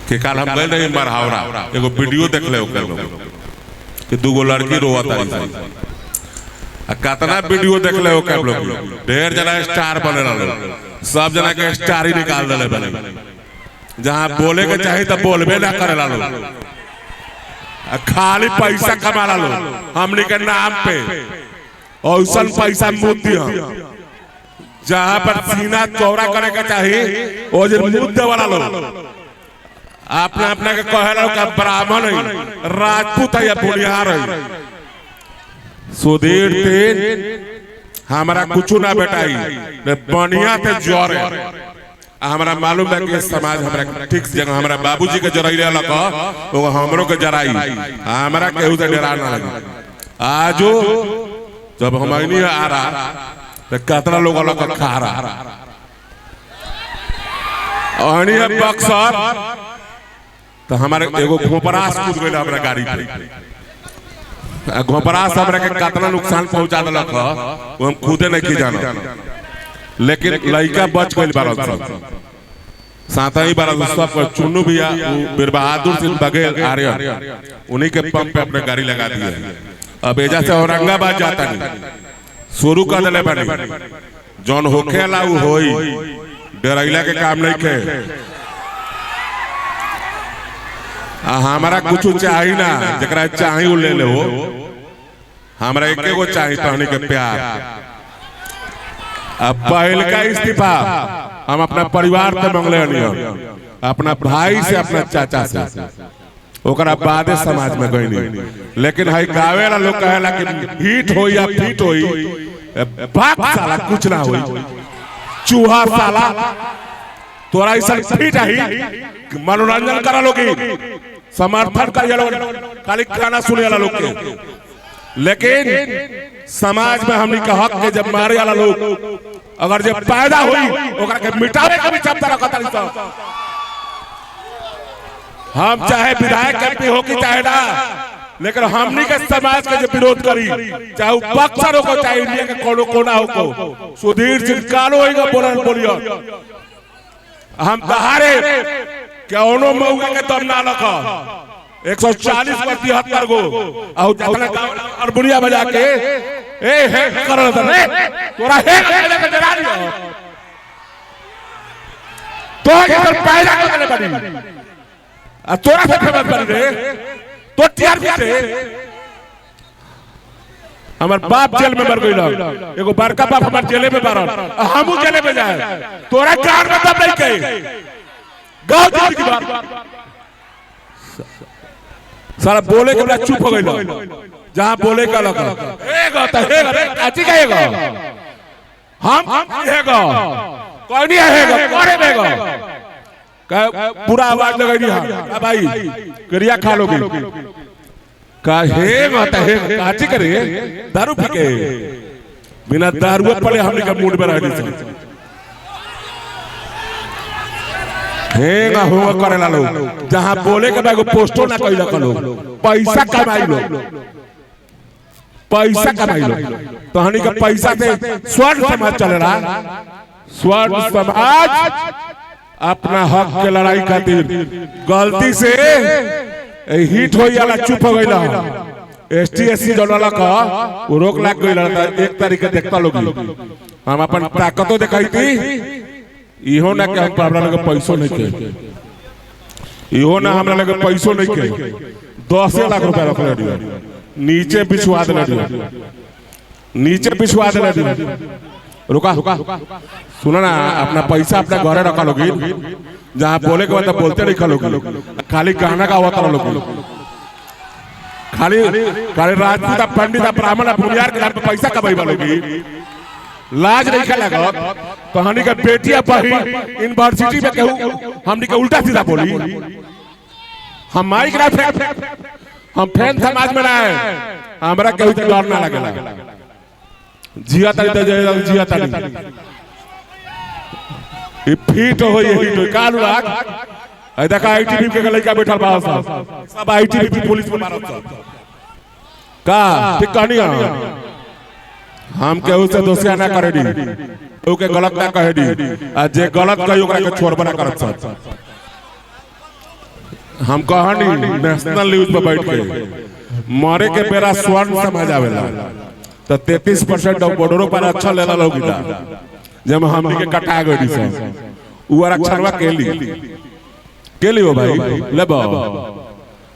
कि कल हम गए रहे मरहावरा एगो वीडियो देख ले कि दूगो लड़की रोआ तारी कितना वीडियो देख ले लोग ढेर जना स्टार बने सब जना के स्टार ही निकाल दे बने जहाँ बोले के चाहिए तो बोलबे ना करे ला लोग खाली पैसा कमा ला लोग हमने के नाम पे औसन पैसा मुद्दे जहाँ पर सीना चौड़ा करे के चाहिए वो जो मुद्दे वाला लोग अपने अपने के कहे का ब्राह्मण है राजपूत है या बुनियार है सुधीर तेन हमारा कुछ ना बेटाई बढ़िया थे जोर है हमारा मालूम है कि समाज हमारा ठीक जगह हमारा बाबूजी के जराइले लगा वो हमरों के जराई हमारा केहू से डरा ना लगे आजो जब हम नहीं आ रहा तो कितना लोग अलग खा रहा अनी है बक्सर तो हमारे एगो घोपरास कूद गए हमारा गाड़ी पे घोपरास हमरा के कितना नुकसान पहुंचा दिलक वो हम खुदे नहीं की जाना लेकिन लड़का बच गई बारह साथ ही बारह सब चुन्नू भैया बीर बहादुर सिंह बघेल आर्यन उन्हीं के पंप पे अपने गाड़ी लगा दी है अब एजा से औरंगाबाद जाता नहीं शुरू कर दिले बनी जौन होखे ला उ होई डरैला के काम नहीं के हमारा कुछ चाहिए ना जरा चाहिए वो ले ले वो हमारा एक गो चाहिए तहनी के प्यार अब पहल का इस्तीफा हम अपना परिवार से मंगले अपना भाई से अपना चाचा से ओकरा बादे समाज में गई नहीं लेकिन हाई गावे वाला लोग कहेला कि हिट हो या फिट होई बाप साला कुछ ना होई चूहा साला तोरा ऐसा फिट है मनोरंजन करा लोगी समर्थन कर खाली गाना सुने वाला लोग के लेकिन समाज में हमनी का हक के जब मारे वाला लोग अगर जब पैदा हुई ओकरा के मिटावे का भी चलता रखता हम चाहे विधायक एमपी हो कि चाहे ना लेकिन हमनी के समाज के जो विरोध करी चाहे बक्सर हो चाहे इंडिया के कोनो कोना हो सुधीर सिंह कालो होगा बोलियो हम तहारे कौनो मौका के तब ना लखा 140 पर 73 गो और बुढ़िया बजा के ए हे करो रे तोरा हे के डरा दियो तो के पैदा करे बड़ी आ तोरा से फेमस बन रे तो टीआरपी से हमार बाप जेल में मर गइल एगो बड़का बाप हमार जेले में मारल हमहू जेले में जाए तोरा कान में तब नहीं कहे गांव जात की बात सारा बोले के चुप हो गइल जहां बोले का लगा हेगा त हेगा रे काची कहेगा हम हेगा कोई नहीं हेगा करे देगा पूरा आवाज लगाई हां भाई करिया खा लोगे का हेगा त हेगा काची करे दारू पी के बिना दारू पड़े हमने का मूड में रह नहीं सकते हेगा होगा करे ला लोग जहां बोले के बागो पोस्टो ना कइला कलो पैसा कमाई लो तो हनी का पैसा से स्वर्ण समाज चल रहा स्वर्ण समाज अपना हक के लड़ाई खातिर गलती से हिट होई वाला चुप हो गइला एसटी एससी जोड़ला का वो रोक लाग गइला एक तारीख देखता लोग हम अपन ताकतो दिखाई थी इहो ना के हम हमरा लगे पैसो नहीं के इहो ना हमरा लगे पैसो नहीं के 10 लाख रुपया रख ले नीचे बिछवा दे नीचे बिछवा दे रुका सुना ना अपना पैसा अपने घरे रखा लोगी जहाँ बोले के बाद बोलते नहीं खलोगी खाली गाना का होता लोग खाली खाली राजपूत पंडित ब्राह्मण बुनियार के नाम पे पैसा कमाई वालोगी लाज नहीं खेला तो हमनी का बेटिया पढ़ी यूनिवर्सिटी में कहूँ हमनी का उल्टा सीधा बोली हम माइक ना हम फैन समाज में ना है हमरा कहूँ तो डर ना लगेला जिया तारी तो जिया तारी ये फिट हो ये हिट हो कालू लाग ऐ देखा आईटीबी के लड़का बैठल बा सब आईटीबी पुलिस में मारत का ठीक कहानी हम केहू से दोस्तिया ना करे दी केहू के गलत ना कहे दी आ जे गलत कही ओकरा के छोड़ बना करत सब हम कहानी नेशनल न्यूज पे बैठ के मरे के बेरा स्वर्ण समझ आवेला तो 33% बॉर्डरों पर अच्छा लेला लोग जब हमनी के कटा गई सब उ अक्षरवा केली हो भाई लेबो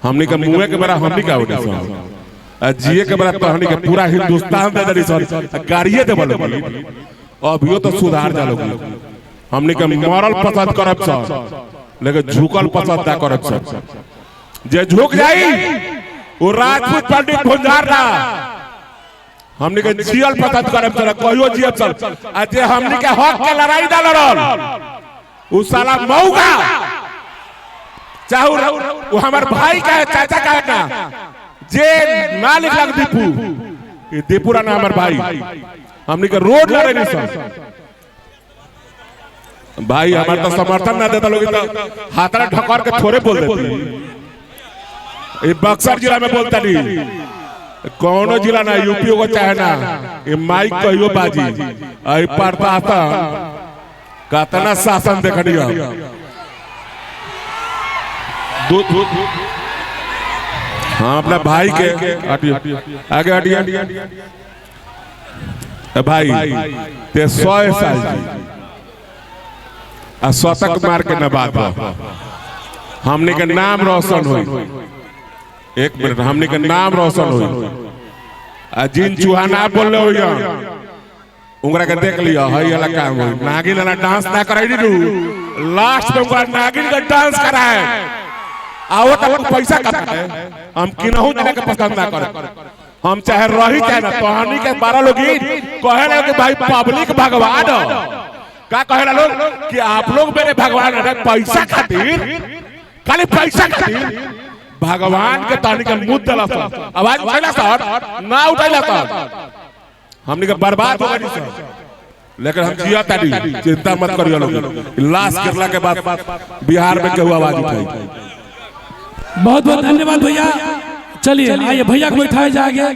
हमनी के मुंह के बेरा हमनी का उठी सब जिए के बेरा तो हमनी के पूरा हिंदुस्तान दे दरी सर गाड़िए दे बोलो अभियो तो सुधार जा लोग हमनी के मरल पसंद करब सर लेकिन झुकल पसंद ना करब सर जे झुक जाई वो राजपूत पंडित भुंजारना हमनी के जियल पसंद करब सर कहियो जियब सर आज हमनी के हक के लड़ाई ना लड़ल उ साला मौगा चाहे वो हमार भाई का है चाचा का है ना जे ना लिखल दीपू ये दीपूरा ना हमार भाई हमनी के रोड लड़े नहीं सर भाई हमार तो समर्थन ना देता लोग तो हाथरा ठकर के थोड़े बोल देते ये बक्सर जिला में बोलता नहीं कौनो जिला ना यूपी को चाहे ना ये माइक कहियो बाजी आई पड़ता आता कतना शासन देखनी हाँ अपना भाई के आगे हटिए भाई ते 100 साल आ शतक मार के न बात हमने के नाम रोशन हो 1 मिनट हमने के नाम रोशन हो आ जिन चूहाना बोल रहे हो उंगरा के देख लिया हई वाला काम हो नागिन वाला डांस ना कराई दी लास्ट में उंगरा नागिन का डांस कराए आओ तक पैसा कमाते है हम किनहु देने के पसंद ना करे हम चाहे रही चाहे ना कहानी के 12 लोग कहे ना कि भाई पब्लिक भगवान का कहे लोग कि आप लोग मेरे भगवान है पैसा खातिर खाली पैसा खातिर भगवान के तानी के मुद्दा ला सर आवाज उठाइला सर ना उठाइला सर हमनी के बर्बाद हो गई सर लेकिन हम जिया तानी चिंता मत करियो लोग लाश गिरला के बाद बिहार में केहू आवाज उठाई बहुत बहुत धन्यवाद भैया चलिए आइए भैया को बैठाया जाएगा।